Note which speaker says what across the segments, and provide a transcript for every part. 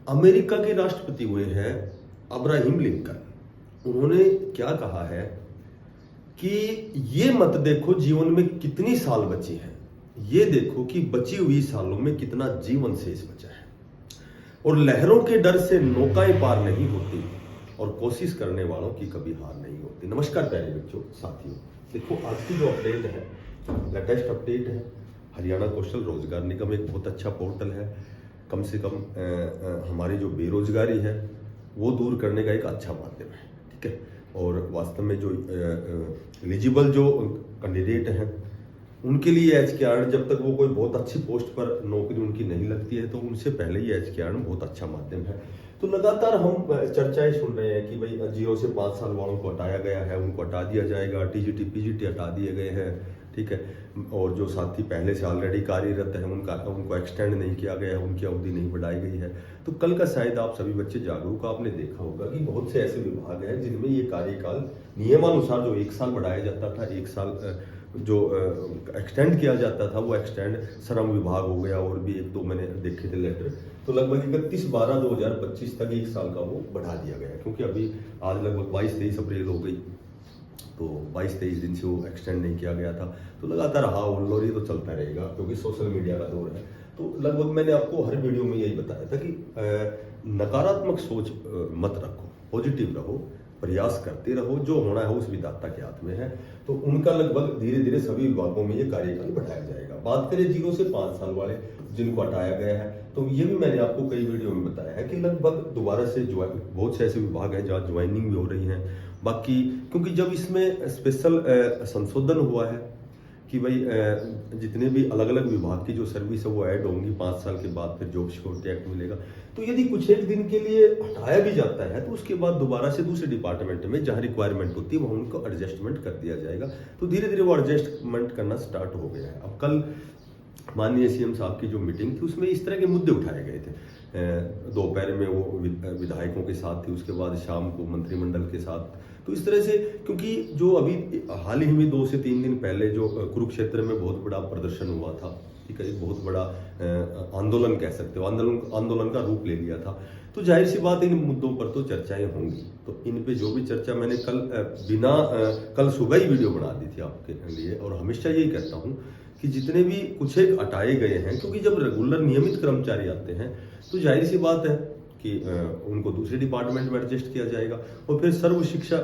Speaker 1: America के राष्ट्रपति हुए हैं अब्राहम लिंकन। उन्होंने क्या कहा है कि ये मत देखो जीवन में कितनी साल बची हैं, ये देखो कि बची हुई सालों में कितना जीवन शेष बचा है। और लहरों के डर से नौकाएं पार नहीं होती और कोशिश करने वालों की कभी हार नहीं होती। नमस्कार प्यारे बच्चों, साथियों, देखो आज की जो अपडेट है, लेटेस्ट अपडेट है। हरियाणा कौशल रोजगार निगम एक बहुत अच्छा पोर्टल है। कम से कम हमारी जो बेरोजगारी है वो दूर करने का एक अच्छा माध्यम है, ठीक है। और वास्तव में जो एलिजिबल जो कैंडिडेट हैं उनके लिए HKR, जब तक वो कोई बहुत अच्छी पोस्ट पर नौकरी उनकी नहीं लगती है तो उनसे पहले ही HKR बहुत अच्छा माध्यम है। तो लगातार हम चर्चाएं सुन रहे हैं कि भाई 0 से 5 साल वालों को हटाया गया है, उनको हटा दिया जाएगा, TGT PGT हटा दिए गए हैं, ठीक है। और जो साथी पहले से ऑलरेडी कार्यरत हैं उनको एक्सटेंड नहीं किया गया है, उनकी अवधि नहीं बढ़ाई गई है। तो कल का शायद आप सभी बच्चे जागरूक, आपने देखा होगा कि बहुत से ऐसे विभाग हैं जिनमें ये कार्यकाल नियमानुसार जो 1 साल बढ़ाया जाता था, 1 साल जो एक्सटेंड किया जाता था वो एक्सटेंड श्रम विभाग हो गया, और भी 1-2 मैंने देखे थे लेटर, तो लगभग 31/12/2025 तक 1 साल का वो बढ़ा दिया गया। क्योंकि अभी आज लगभग 22-23 अप्रैल हो गई, तो 22-23 दिन से वो एक्सटेंड नहीं किया गया था। तो लगातार हाँ हुल्लोड़ तो चलता रहेगा क्योंकि सोशल मीडिया का दौर है। तो लगभग मैंने आपको हर वीडियो में यही बताया था कि नकारात्मक सोच मत रखो, पॉजिटिव रहो, प्रयास करते रहो, जो होना है उस विधाता के हाथ में है। तो उनका लगभग धीरे धीरे सभी विभागों में ये कार्यकाल बढ़ाया जाएगा। बात करें 0 से 5 साल वाले जिनको हटाया गया है, तो ये भी मैंने आपको कई वीडियो में बताया है कि लगभग दोबारा से बहुत से ऐसे विभाग हैं जहाँ ज्वाइनिंग भी हो रही है। बाकी क्योंकि जब इसमें स्पेशल संशोधन हुआ है कि भाई जितने भी अलग अलग विभाग की जो सर्विस है वो ऐड होंगी 5 साल के बाद, फिर जॉब सिक्योरिटी एक्ट मिलेगा। तो यदि कुछ एक दिन के लिए हटाया भी जाता है तो उसके बाद दोबारा से दूसरे डिपार्टमेंट में जहां रिक्वायरमेंट होती है वहां उनको एडजस्टमेंट कर दिया जाएगा। तो धीरे धीरे वो एडजस्टमेंट करना स्टार्ट हो गया है। अब कल माननीय CM साहब की जो मीटिंग थी उसमें इस तरह के मुद्दे उठाए गए थे। दोपहर में वो विधायकों के साथ थी, उसके बाद शाम को मंत्रिमंडल के साथ। तो इस तरह से, क्योंकि जो अभी हाल ही में 2 से 3 दिन पहले जो कुरुक्षेत्र में बहुत बड़ा प्रदर्शन हुआ था, ठीक है, एक बहुत बड़ा आंदोलन कह सकते हो, आंदोलन का रूप ले लिया था। तो जाहिर सी बात इन मुद्दों पर तो चर्चाएं होंगी। तो इन पे जो भी चर्चा मैंने कल सुबह ही वीडियो बना दी थी आपके लिए, और हमेशा यही कहता हूँ कि जितने भी कुछ एक हटाए गए हैं, क्योंकि जब रेगुलर नियमित कर्मचारी आते हैं तो जाहिर सी बात है कि उनको दूसरे डिपार्टमेंट में एडजस्ट किया जाएगा। और फिर सर्व शिक्षा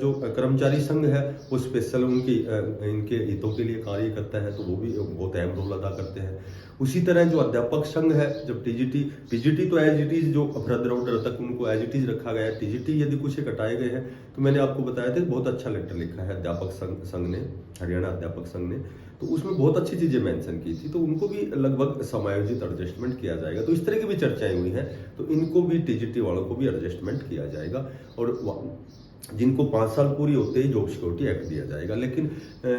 Speaker 1: जो कर्मचारी संघ है वो स्पेशल इनके हितों के लिए कार्य करता है, तो वो भी बहुत अहम रोल अदा करते हैं। उसी तरह जो अध्यापक संघ है, जब TGT PGT तो एज इट इज जो अफरदर तक उनको एज इट इज रखा गया है, TGT यदि कुछ एक हटाए गए हैं तो मैंने आपको बताया था बहुत अच्छा लेटर लिखा है अध्यापक संघ ने, हरियाणा अध्यापक संघ ने, तो उसमें बहुत अच्छी चीजें मेंशन की थी। तो उनको भी लगभग समायोजित एडजस्टमेंट किया जाएगा। तो इस तरह की भी चर्चाएं हुई हैं, तो इनको भी TGT वालों को भी एडजस्टमेंट किया जाएगा, और जिनको 5 साल पूरी होते ही जॉब सिक्योरिटी एक्ट दिया जाएगा। लेकिन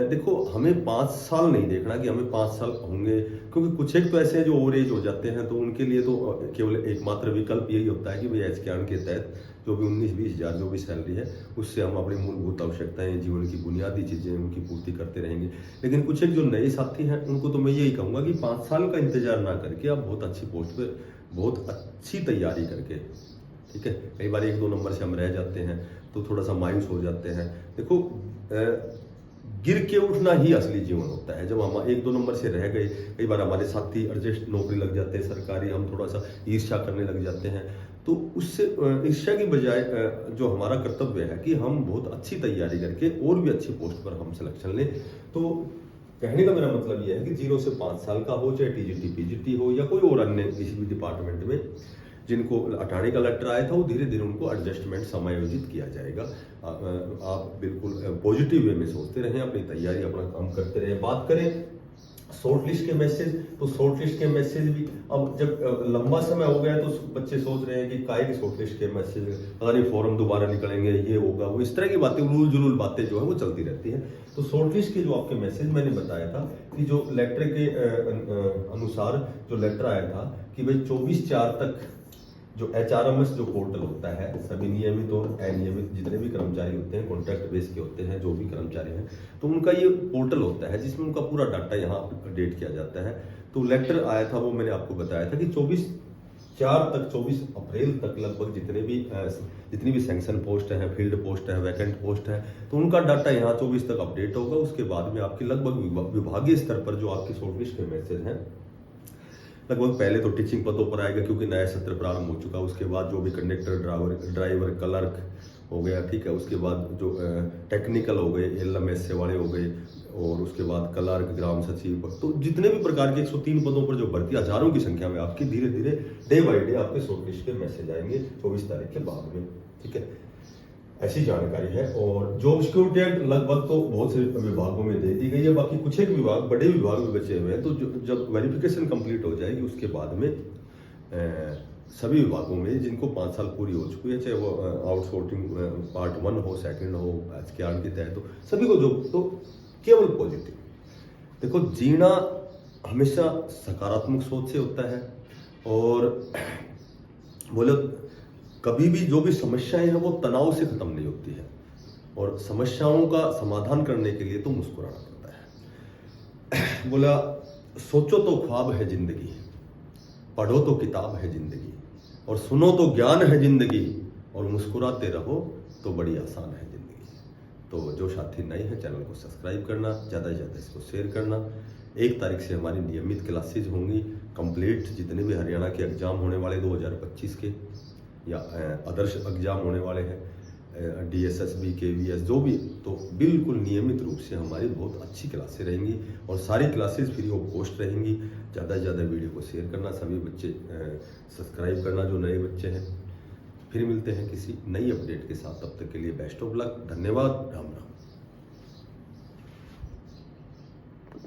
Speaker 1: देखो, हमें 5 साल नहीं देखना कि हमें 5 साल होंगे, क्योंकि कुछ एक तो ऐसे हैं जो ओवर एज हो जाते हैं, तो उनके लिए तो केवल एकमात्र विकल्प यही होता है कि भाई HKR के तहत जो भी 19-20 हज़ार जो भी सैलरी है उससे हम अपनी मूलभूत आवश्यकताएं, जीवन की बुनियादी चीजें उनकी पूर्ति करते रहेंगे। लेकिन कुछ एक जो नए साथी हैं उनको तो मैं यही कहूंगा कि 5 साल का इंतजार ना करके आप बहुत अच्छी पोस्ट पे बहुत अच्छी तैयारी करके, ठीक है, कई बार 1-2 नंबर से हम रह जाते हैं तो थोड़ा सा मायूस हो जाते हैं। देखो, गिर के उठना ही असली जीवन होता है। जब हम 1-2 नंबर से रह गए, कई बार हमारे साथी एडजस्ट नौकरी लग जाते हैं सरकारी, हम थोड़ा सा ईर्ष्या करने लग जाते हैं। तो उससे ईर्ष्या की बजाय जो हमारा कर्तव्य है कि हम बहुत अच्छी तैयारी करके और भी अच्छी पोस्ट पर हम सिलेक्शन लें। तो कहने का मेरा मतलब यह है कि 0 से 5 साल का हो, चाहे TGT PGT हो या कोई और अन्य किसी भी डिपार्टमेंट में जिनको हटाने का लेटर आया था, वो धीरे धीरे उनको एडजस्टमेंट समायोजित किया जाएगा। आप बिल्कुल पॉजिटिव वे में सोचते रहें, अपनी तैयारी अपना काम करते रहें। बात करें शॉर्ट लिस्ट के मैसेज, तो शॉर्ट लिस्ट के मैसेज भी अब जब लंबा समय हो गया तो बच्चे सोच रहे हैं कि काहे की शॉर्ट लिस्ट के मैसेज, पता नहीं फॉर्म दोबारा निकलेंगे, ये होगा वो, इस तरह की बातें, उलूल जुलूल बातें जो है वो चलती रहती है। तो शॉर्ट लिस्ट के जो आपके मैसेज मैंने बताया था कि जो लेटर के अनुसार जो लेटर आया था कि भाई 24/4 तक जो HRMS जो पोर्टल होता है, सभी नियमित और अनियमित जितने भी कर्मचारी होते हैं, कॉन्ट्रैक्ट बेस के होते हैं, जो भी कर्मचारी हैं, तो उनका ये पोर्टल होता है जिसमें उनका पूरा डाटा यहाँ अपडेट किया जाता है। तो लेटर आया था वो मैंने आपको बताया था कि 4 तक 24 अप्रैल तक लगभग जितनी भी सैंक्शन पोस्ट हैं, फील्ड पोस्ट है, वैकेंट पोस्ट है, तो उनका डाटा यहाँ 24 तक अपडेट होगा। उसके बाद में आपकी लगभग विभागीय स्तर पर जो आपकी शॉर्टलिस्ट के मैसेज हैं, लगभग पहले तो टीचिंग पदों पर आएगा क्योंकि नया सत्र प्रारंभ हो चुका। उसके बाद जो भी कंडक्टर, ड्राइवर, क्लर्क हो गया, ठीक है। उसके बाद जो टेक्निकल हो गए, LMS से वाले हो गए, और उसके बाद क्लर्क, ग्राम सचिव, तो जितने भी प्रकार के 103 पदों पर जो भर्ती हजारों की संख्या में आपकी धीरे धीरे डे बाय डे आपके शॉर्टलिस्ट के मैसेज आएंगे 24 तारीख के बाद में, ठीक है। ऐसी जानकारी है। और जॉब सिक्योरिटी एक्ट लगभग तो बहुत से विभागों में दे दी गई है, बाकी कुछ एक विभाग, बड़े विभाग में बचे हुए हैं। तो जब वेरिफिकेशन कंप्लीट हो जाएगी उसके बाद में सभी विभागों में जिनको 5 साल पूरी हो चुकी है, चाहे वो आउटसोर्सिंग पार्ट 1 हो, सेकंड हो, SKR के तहत हो, सभी को जो तो केवल पॉजिटिव। देखो, जीना हमेशा सकारात्मक सोच से होता है, और बोले कभी भी जो भी समस्याएं हैं वो तनाव से खत्म नहीं होती है, और समस्याओं का समाधान करने के लिए तो मुस्कुराना पड़ता है। बोला, सोचो तो ख्वाब है जिंदगी, पढ़ो तो किताब है जिंदगी, और सुनो तो ज्ञान है जिंदगी, और मुस्कुराते रहो तो बड़ी आसान है जिंदगी। तो जो साथी नए हैं, चैनल को सब्सक्राइब करना, ज़्यादा से ज़्यादा इसको शेयर करना। 1 तारीख से हमारी नियमित क्लासेज होंगी कंप्लीट। जितने भी हरियाणा के एग्जाम होने वाले 2025 के या आदर्श एग्जाम होने वाले हैं, DSSB, KVS, जो भी, तो बिल्कुल नियमित रूप से हमारी बहुत अच्छी क्लासें रहेंगी, और सारी क्लासेस फ्री ऑफ कॉस्ट रहेंगी। ज़्यादा से ज़्यादा वीडियो को शेयर करना, सभी बच्चे सब्सक्राइब करना जो नए बच्चे हैं। फिर मिलते हैं किसी नई अपडेट के साथ, तब तक के लिए बेस्ट ऑफ लक, धन्यवाद, राम राम।